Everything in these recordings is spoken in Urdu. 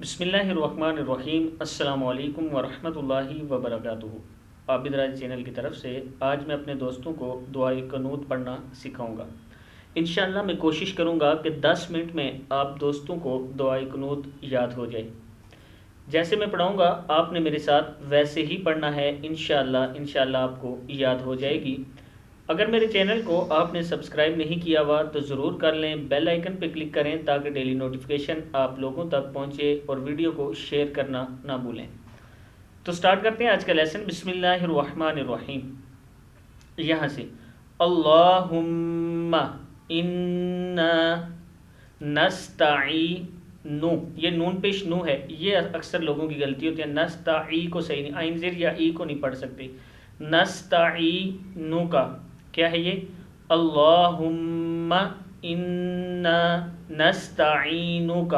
بسم اللہ الرحمن الرحیم۔ السلام علیکم ورحمۃ اللہ وبرکاتہ۔ عابد راج چینل کی طرف سے آج میں اپنے دوستوں کو دعائے قنوت پڑھنا سکھاؤں گا۔ انشاءاللہ میں کوشش کروں گا کہ 10 منٹ میں آپ دوستوں کو دعائے قنوت یاد ہو جائے۔ جیسے میں پڑھاؤں گا آپ نے میرے ساتھ ویسے ہی پڑھنا ہے، انشاءاللہ آپ کو یاد ہو جائے گی۔ اگر میرے چینل کو آپ نے سبسکرائب نہیں کیا ہوا تو ضرور کر لیں، بیل آئیکن پہ کلک کریں تاکہ ڈیلی نوٹیفیکیشن آپ لوگوں تک پہنچے اور ویڈیو کو شیئر کرنا نہ بھولیں۔ تو سٹارٹ کرتے ہیں آج کا لیسن۔ بسم اللہ الرحمن الرحیم۔ یہاں سے اللہم انا نستعین، یہ نون پیش نو ہے، یہ اکثر لوگوں کی غلطی ہوتی ہے، نستعی کو صحیح نہیں، عین زیر یا ای کو نہیں پڑھ سکتے، نستعینو کا کیا ہے یہ اللہم انا نستعینک،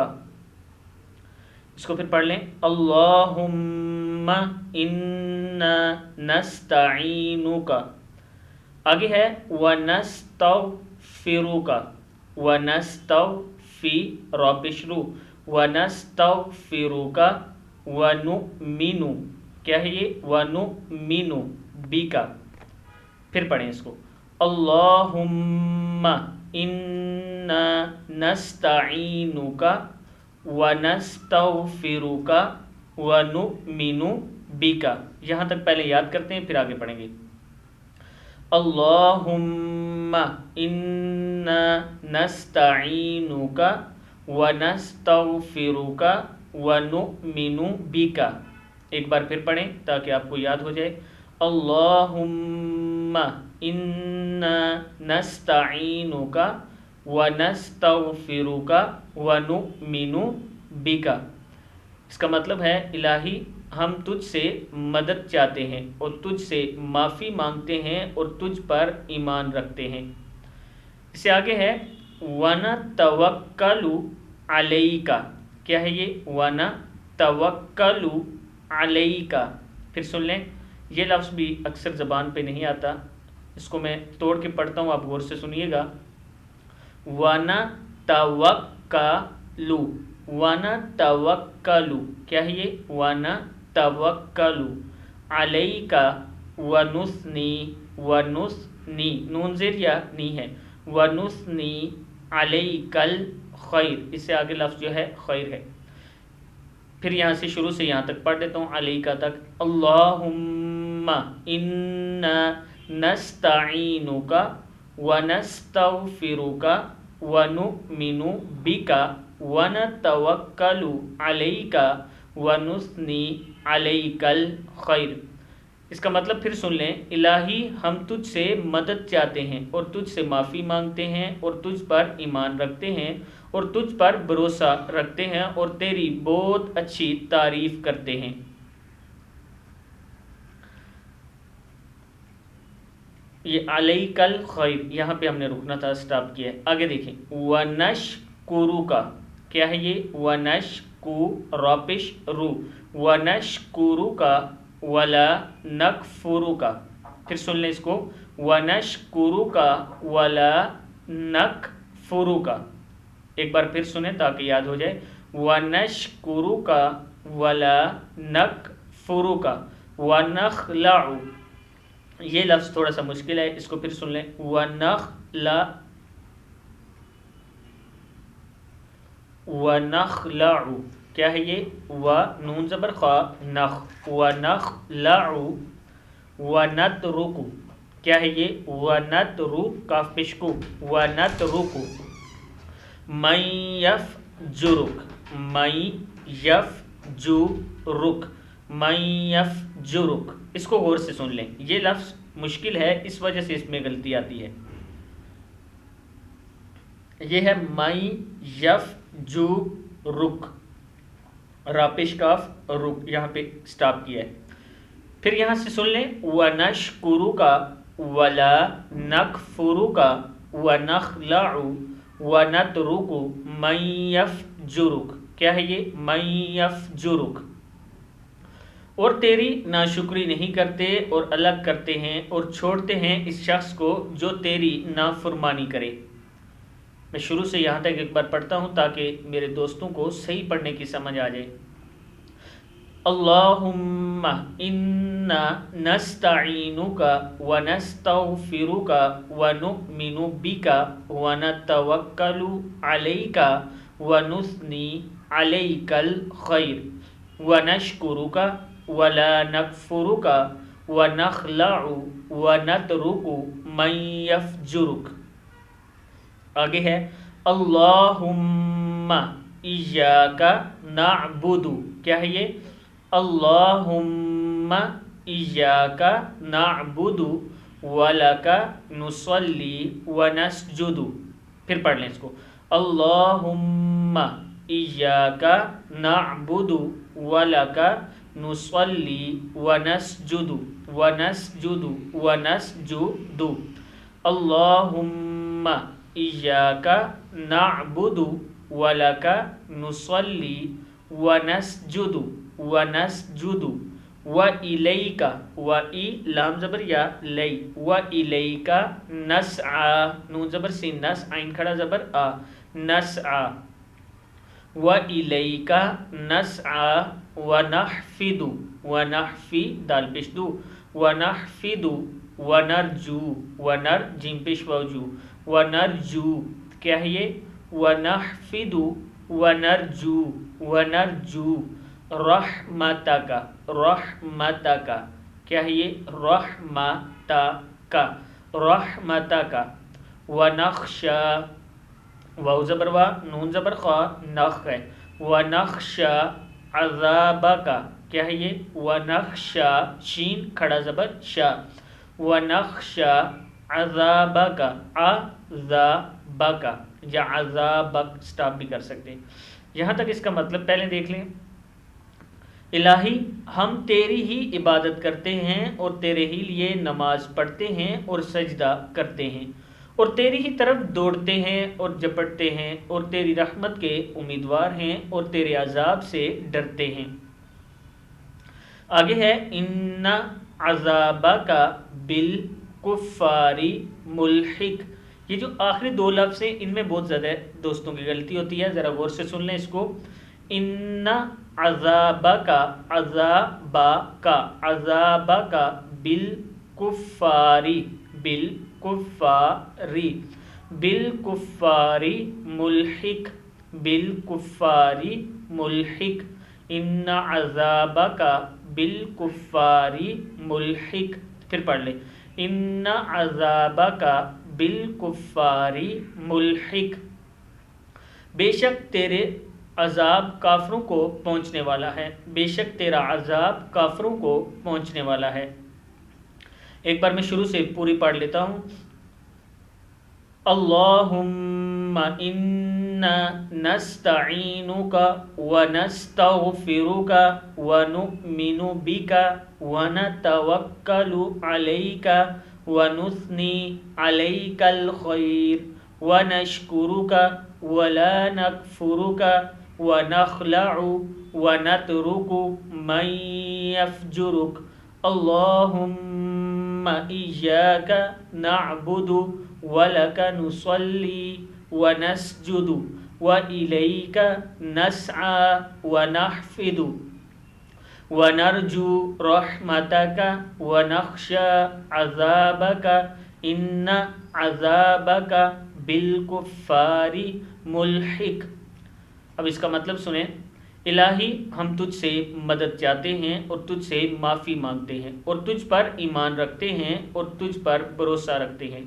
اس کو پھر پڑھ لیں اللہم انا نستعینک۔ آگے ہے ونستغفرک، ونستغفی رابشرو، ونستغفرک ونؤمن، کیا ہے یہ ونؤمن بی کا، پھر پڑھیں اس کو اللہم انا نستعینک ونستغفرک ونؤمن بک۔ یہاں تک پہلے یاد کرتے ہیں پھر آگے پڑھیں گے۔ اللہم انا نستعینک ونستغفرک ونؤمن بک۔ ایک بار پھر پڑھیں تاکہ آپ کو یاد ہو جائے۔ اللہم انا نستعینک ونستغفرک ونؤمن بک۔ اس کا مطلب ہے الہی ہم تجھ سے مدد چاہتے ہیں اور تجھ سے معافی مانگتے ہیں اور تجھ پر ایمان رکھتے ہیں۔ اس سے آگے ہے وَنَتَوَکَّلُ عَلَيْكَ، کیا ہے یہ وَنَتَوَکَّلُ عَلَيْكَ، پھر سن لیں، یہ لفظ بھی اکثر زبان پہ نہیں آتا، اس کو میں توڑ کے پڑھتا ہوں، آپ غور سے سنیے گا۔ وَنَتَوَکَّلُ، وَنَتَوَکَّلُ، کیا ہے یہ وَنَتَوَکَّلُ عَلَيْكَ وَنُثْنِي، وَنُثْنِي نون زیر یا نی ہے، وَنُثْنِي عَلَيْكَ الْخَيْرِ، اس سے آگے لفظ جو ہے خیر ہے۔ پھر یہاں سے شروع سے یہاں تک پڑھ دیتا ہوں علیکہ تک۔ اللہم انا نستعینک ونستغفرک ونؤمن بک ونتوکل علیک ونثنی علیک الخیر۔ اس کا مطلب پھر سن لیں، الہی ہم تجھ سے مدد چاہتے ہیں اور تجھ سے معافی مانگتے ہیں اور تجھ پر ایمان رکھتے ہیں اور تجھ پر بھروسہ رکھتے ہیں اور تیری بہت اچھی تعریف کرتے ہیں۔ یہ علیک الخیر یہاں پہ ہم نے رکنا تھا، سٹاپ کیا ہے۔ آگے دیکھیں ونشکرک، کیا ہے یہ ونشکو راپش رو، ونشکرک ولا نکفرک، پھر سن لیں اس کو ونشکرک ولا نکفرک، ایک بار پھر سنیں تاکہ یاد ہو جائے۔ ونشکرک ولا نکفرک ونخلع، یہ لفظ تھوڑا سا مشکل ہے، اس کو پھر سن لیں ونخلع، ونخلع، کیا ہے یہ و نون زبر خا نخ، ونخلع ونترک، کیا ہے یہ ونترک کاف پشکو، ونترک من یفجرک، من یفجرک، من یفجرک، اس کو غور سے سن لیں، یہ لفظ مشکل ہے اس وجہ سے اس میں غلطی آتی ہے۔ یہ ہے من یفجرک، راپش کاف رک، یہاں پہ سٹاپ کیا ہے۔ پھر یہاں سے سن لیں وَنَشْكُرُكَ وَلَا نَكْفُرُكَ وَنَخْلَعُ وَنَتْرُكُ مَن يَفْجُرُكَ، کیا ہے یہ مَن يَفْجُرُكَ، اور تیری ناشکری نہیں کرتے اور الگ کرتے ہیں اور چھوڑتے ہیں اس شخص کو جو تیری نافرمانی کرے۔ میں شروع سے یہاں تک ایک بار پڑھتا ہوں تاکہ میرے دوستوں کو صحیح پڑھنے کی سمجھ آ جائے۔ اللہم انا نستعینک ونستغفرک ونؤمن بک ونتوکل علیک ونثنی علیک الخیر ونشکرک ولا نکفرک ونخلع ونترک من یفجرک۔ آگے ہے اللہم ایاک نعبد، کیا ہے یہ؟ اللہم ایاک نعبد ولک نصلی ونسجد۔ پھر پڑھ لیں اس کو، اللہم ایاک نعبد ولک نصلی ونسجد اللہم ایاک نعبد ولک نصلی ونسجد وإلیک، وإ لام زبر یا لئی، وإلیک نسعی، نون زبر سین نس، عین کھڑا زبر آ، نسعی، وإلیک نسعی ونحفد، ونحفی دال پیش دو، ونحفد ونرجو، ونر جیم پیش وجو، ونرجو، کیا ہے یہ؟ ونحفد ونرجو رحمتک، رحمتک، کیا ہے یہ؟ رحمتک ونخشى، واو زبر وا، نون زبر خا، نخ ہے، ونخشى عذابک، کیا ہے یہ؟ ونخشى، شین کھڑا زبر شا، ونخشى عذابک، عذابک یا عذابک سٹاپ بھی کر سکتے ہیں۔ یہاں تک اس کا مطلب پہلے دیکھ لیں۔ الہی ہم تیری ہی عبادت کرتے ہیں اور تیرے ہی لیے نماز پڑھتے ہیں اور سجدہ کرتے ہیں اور تیری ہی طرف دوڑتے ہیں اور جپٹتے ہیں اور تیری رحمت کے امیدوار ہیں اور تیرے عذاب سے ڈرتے ہیں۔ آگے ہے ان عذابک بالکفار ملحق۔ یہ جو آخری دو لفظ ہیں ان میں بہت زیادہ دوستوں کی غلطی ہوتی ہے، ذرا غور سے سن لیں اس کو۔ ان عذابک، عذابک، عذابک بالکفار، بالکفار، بالکفار ملحق، بالکفار ملحق، ان عذابک بالکفار ملحق۔ پھر پڑھ لیں، ان عذابک بالکفار ملحق، بے شک تیرے عذاب کافروں کو پہنچنے والا ہے، بے شک تیرا عذاب کافروں کو پہنچنے والا ہے۔ ایک بار میں شروع سے پوری پڑھ لیتا ہوں۔ اللہم انا نستعینک ونستغفرک ونؤمن بک ونتوکل علیک ونثنی علیک الخیر ونشکرک ولا نکفرک ونخلع ونترک من یفجرک اللہم ایاک نعبد ولک نصلی ونسجد وإلیک نسعی ونحفد ونرجو رحمتک ونخشى عذابک ان عذابک بالکفار ملحق۔ اب اس کا مطلب سنیں۔ الہی ہم تجھ سے مدد چاہتے ہیں اور تجھ سے معافی مانگتے ہیں اور تجھ پر ایمان رکھتے ہیں اور تجھ پر بھروسہ رکھتے ہیں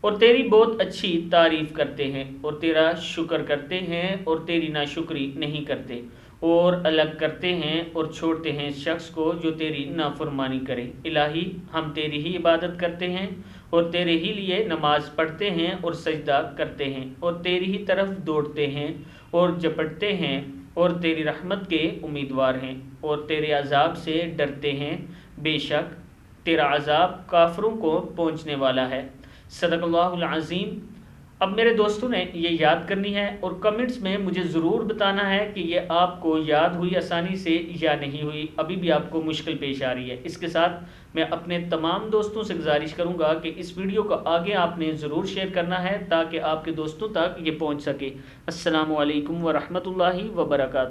اور تیری بہت اچھی تعریف کرتے ہیں اور تیرا شکر کرتے ہیں اور تیری ناشکری نہیں کرتے اور الگ کرتے ہیں اور چھوڑتے ہیں اس شخص کو جو تیری نافرمانی کرے۔ الہی ہم تیری ہی عبادت کرتے ہیں اور تیرے ہی لیے نماز پڑھتے ہیں اور سجدہ کرتے ہیں اور تیری ہی طرف دوڑتے ہیں اور جپٹتے ہیں اور تیری رحمت کے امیدوار ہیں اور تیرے عذاب سے ڈرتے ہیں، بے شک تیرا عذاب کافروں کو پہنچنے والا ہے۔ صدق اللہ العظیم۔ اب میرے دوستوں نے یہ یاد کرنی ہے اور کمنٹس میں مجھے ضرور بتانا ہے کہ یہ آپ کو یاد ہوئی آسانی سے یا نہیں ہوئی، ابھی بھی آپ کو مشکل پیش آ رہی ہے۔ اس کے ساتھ میں اپنے تمام دوستوں سے گزارش کروں گا کہ اس ویڈیو کو آگے آپ نے ضرور شیئر کرنا ہے تاکہ آپ کے دوستوں تک یہ پہنچ سکے۔ السلام علیکم ورحمۃ اللہ وبرکاتہ۔